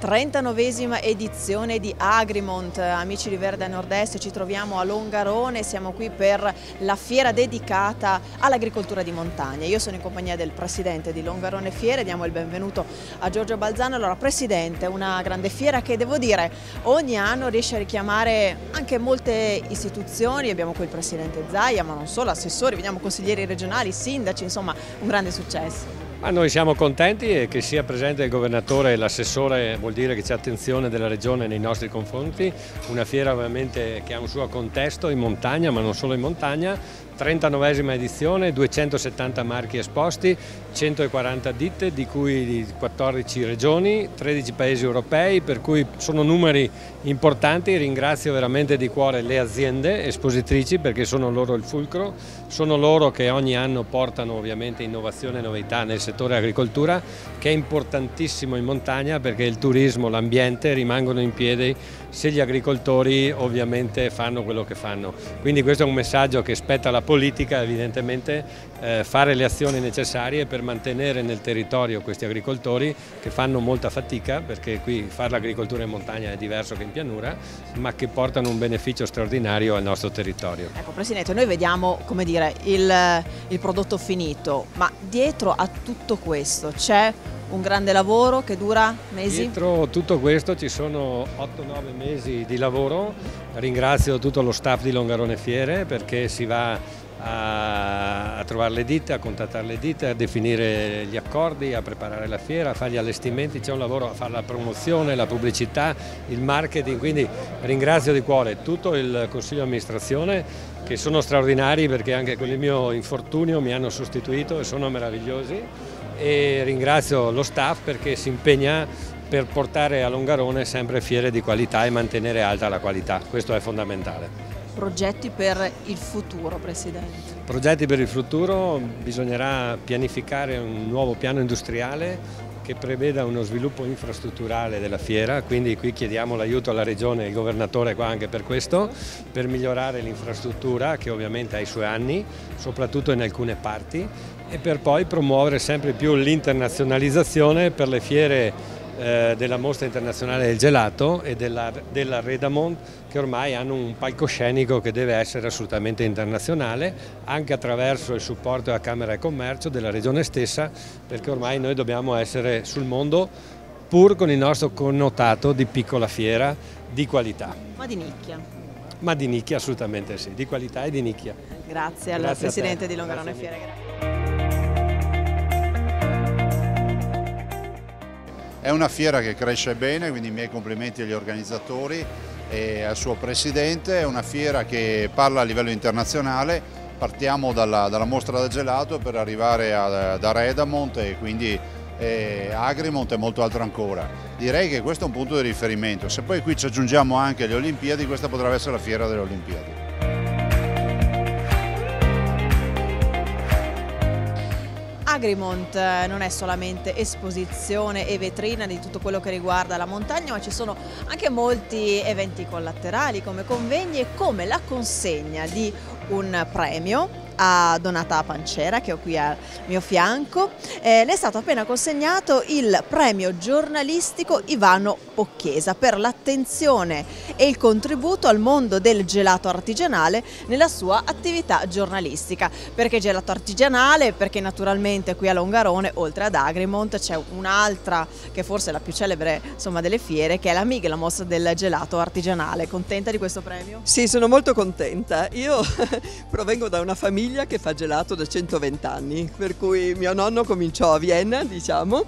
39esima edizione di Agrimont. Amici di Verde Nord-Est, ci troviamo a Longarone, siamo qui per la fiera dedicata all'agricoltura di montagna. Io sono in compagnia del presidente di Longarone Fiere, diamo il benvenuto a Giorgio Balzano. Allora, presidente, una grande fiera che devo dire ogni anno riesce a richiamare anche molte istituzioni, abbiamo qui il presidente Zaia, ma non solo, assessori, vediamo consiglieri regionali, sindaci, insomma un grande successo. Ma noi siamo contenti e che sia presente il governatore e l'assessore vuol dire che c'è attenzione della regione nei nostri confronti, una fiera ovviamente che ha un suo contesto in montagna ma non solo in montagna, 39esima edizione, 270 marchi esposti, 140 ditte di cui 14 regioni, 13 paesi europei, per cui sono numeri importanti. Ringrazio veramente di cuore le aziende espositrici perché sono loro il fulcro, sono loro che ogni anno portano ovviamente innovazione e novità nel settore agricoltura, che è importantissimo in montagna perché il turismo, l'ambiente rimangono in piedi se gli agricoltori ovviamente fanno quello che fanno. Quindi questo è un messaggio che spetta alla politica evidentemente fare le azioni necessarie per mantenere nel territorio questi agricoltori che fanno molta fatica, perché qui fare l'agricoltura in montagna è diverso che in pianura, ma che portano un beneficio straordinario al nostro territorio. Ecco Presidente, noi vediamo come dire il prodotto finito, ma dietro a tutto questo c'è un grande lavoro che dura mesi? Dietro tutto questo ci sono 8-9 mesi di lavoro, ringrazio tutto lo staff di Longarone Fiere perché si va a trovare le ditte, a contattare le ditte, a definire gli accordi, a preparare la fiera, a fare gli allestimenti, c'è un lavoro a fare la promozione, la pubblicità, il marketing, quindi ringrazio di cuore tutto il Consiglio di amministrazione che sono straordinari perché anche con il mio infortunio mi hanno sostituito e sono meravigliosi, e ringrazio lo staff perché si impegna per portare a Longarone sempre fiere di qualità e mantenere alta la qualità, questo è fondamentale. Progetti per il futuro, Presidente? Progetti per il futuro, bisognerà pianificare un nuovo piano industriale che preveda uno sviluppo infrastrutturale della fiera, quindi qui chiediamo l'aiuto alla Regione e il Governatore è qua anche per questo, per migliorare l'infrastruttura che ovviamente ha i suoi anni, soprattutto in alcune parti, e per poi promuovere sempre più l'internazionalizzazione per le fiere della Mostra Internazionale del Gelato e della Redamont, che ormai hanno un palcoscenico che deve essere assolutamente internazionale, anche attraverso il supporto della Camera e Commercio, della Regione stessa, perché ormai noi dobbiamo essere sul mondo pur con il nostro connotato di piccola fiera di qualità. Ma di nicchia? Ma di nicchia assolutamente sì, di qualità e di nicchia. Grazie al Presidente di Longarone Fiere. È una fiera che cresce bene, quindi i miei complimenti agli organizzatori e al suo Presidente. È una fiera che parla a livello internazionale, partiamo dalla Mostra del Gelato per arrivare da Redamont e quindi Agrimont e molto altro ancora. Direi che questo è un punto di riferimento, se poi qui ci aggiungiamo anche le Olimpiadi, questa potrebbe essere la fiera delle Olimpiadi. Agrimont non è solamente esposizione e vetrina di tutto quello che riguarda la montagna, ma ci sono anche molti eventi collaterali come convegni e come la consegna di un premio a Donata Pancera, che ho qui al mio fianco. Le è stato appena consegnato il premio giornalistico Ivano Pocchiesa per l'attenzione e il contributo al mondo del gelato artigianale nella sua attività giornalistica. Perché gelato artigianale? Perché naturalmente qui a Longarone, oltre ad Agrimont, c'è un'altra che forse è la più celebre, insomma, delle fiere, che è la MIG, la mostra del gelato artigianale. Contenta di questo premio? Sì, sono molto contenta. Io provengo da una famiglia che fa gelato da 120 anni, per cui mio nonno cominciò a Vienna, diciamo,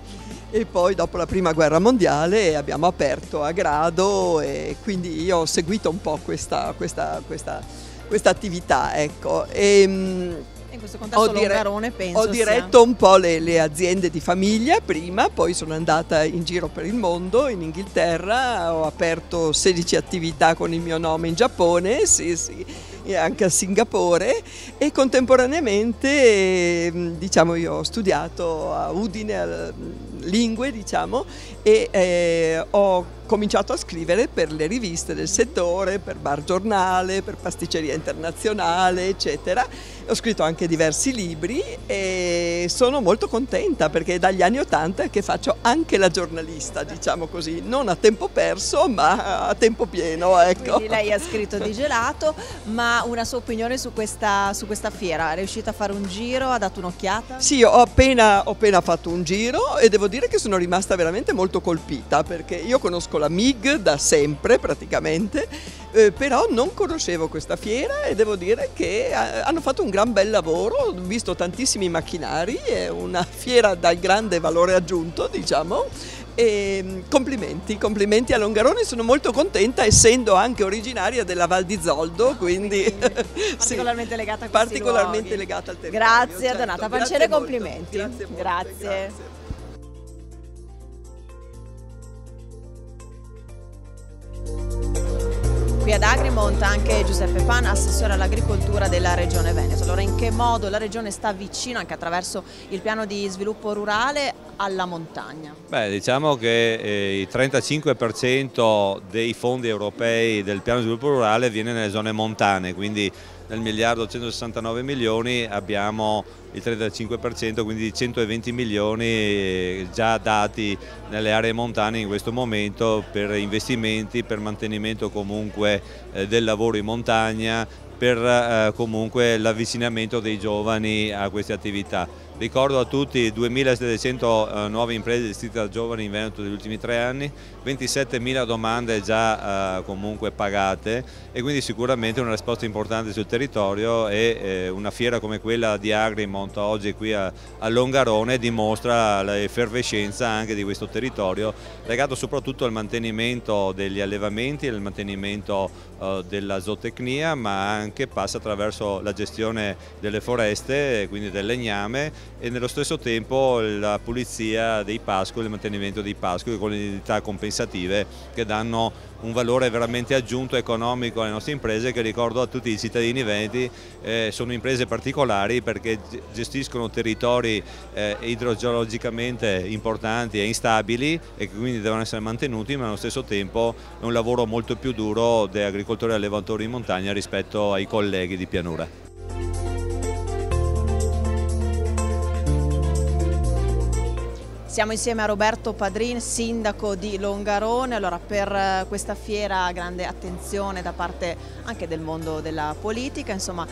e poi dopo la prima guerra mondiale abbiamo aperto a Grado e quindi io ho seguito un po' questa attività, ecco. In questo contesto Longarone penso ho diretto un po' le aziende di famiglia prima, poi sono andata in giro per il mondo, in Inghilterra, ho aperto 16 attività con il mio nome in Giappone, sì, e anche a Singapore, e contemporaneamente diciamo io ho studiato a Udine lingue, diciamo, e ho cominciato a scrivere per le riviste del settore, per Bar Giornale, per Pasticceria Internazionale, eccetera. Ho scritto anche diversi libri e sono molto contenta perché è dagli anni '80 che faccio anche la giornalista, diciamo così, non a tempo perso ma a tempo pieno, ecco. Quindi lei ha scritto di gelato, ma una sua opinione su questa fiera? È riuscita a fare un giro, ha dato un'occhiata? Sì, ho appena fatto un giro e devo dire che sono rimasta veramente molto colpita perché io conosco la MIG da sempre praticamente, però non conoscevo questa fiera e devo dire che hanno fatto un gran bel lavoro, ho visto tantissimi macchinari, è una fiera dal grande valore aggiunto, diciamo. E complimenti a Longarone, sono molto contenta essendo anche originaria della Val di Zoldo, quindi particolarmente legata a questi particolarmente luoghi. legata al territorio. Grazie, certo. Donata Panciere, Grazie complimenti. molto. Grazie. Grazie. Qui ad Agrimont anche Giuseppe Pana, assessore all'agricoltura della Regione Veneto. Allora, in che modo la Regione sta vicino, anche attraverso il piano di sviluppo rurale, alla montagna? Beh, diciamo che il 35% dei fondi europei del piano di sviluppo rurale viene nelle zone montane, quindi nel miliardo 169 milioni abbiamo il 35%, quindi 120 milioni già dati nelle aree montane in questo momento per investimenti, per mantenimento comunque del lavoro in montagna, per comunque l'avvicinamento dei giovani a queste attività. Ricordo a tutti 2.700 nuove imprese gestite da giovani in Veneto negli ultimi 3 anni, 27.000 domande già comunque pagate e quindi sicuramente una risposta importante sul territorio e una fiera come quella di Agrimont oggi qui a Longarone dimostra l'effervescenza anche di questo territorio legato soprattutto al mantenimento degli allevamenti, al mantenimento della zootecnia, ma anche passa attraverso la gestione delle foreste, quindi del legname, e nello stesso tempo la pulizia dei pascoli, il mantenimento dei pascoli con le indennità compensative che danno un valore veramente aggiunto economico alle nostre imprese, che ricordo a tutti i cittadini veneti sono imprese particolari perché gestiscono territori idrogeologicamente importanti e instabili e che quindi devono essere mantenuti, ma allo stesso tempo è un lavoro molto più duro degli agricoltori e allevatori in montagna rispetto ai colleghi di pianura. Siamo insieme a Roberto Padrin, sindaco di Longarone. Allora, per questa fiera grande attenzione da parte anche del mondo della politica, insomma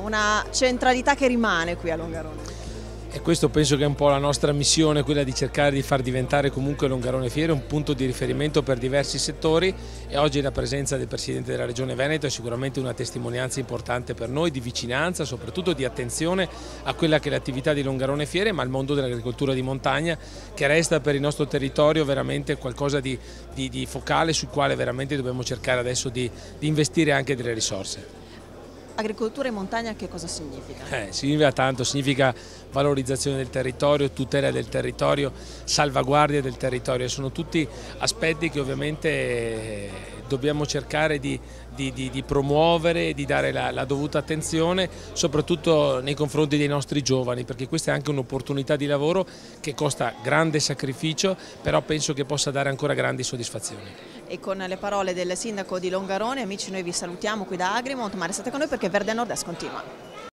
una centralità che rimane qui a Longarone. E questo penso che è un po' la nostra missione, quella di cercare di far diventare comunque Longarone Fiere un punto di riferimento per diversi settori, e oggi la presenza del Presidente della Regione Veneto è sicuramente una testimonianza importante per noi di vicinanza, soprattutto di attenzione a quella che è l'attività di Longarone Fiere, ma al mondo dell'agricoltura di montagna, che resta per il nostro territorio veramente qualcosa di focale, sul quale veramente dobbiamo cercare adesso di investire anche delle risorse. Agricoltura in montagna che cosa significa? Significa tanto, significa valorizzazione del territorio, tutela del territorio, salvaguardia del territorio, sono tutti aspetti che ovviamente dobbiamo cercare di promuovere e di dare la dovuta attenzione, soprattutto nei confronti dei nostri giovani, perché questa è anche un'opportunità di lavoro che costa grande sacrificio, però penso che possa dare ancora grandi soddisfazioni. E con le parole del sindaco di Longarone, amici, noi vi salutiamo qui da Agrimont, ma restate con noi perché Verde a Nord-Est continua.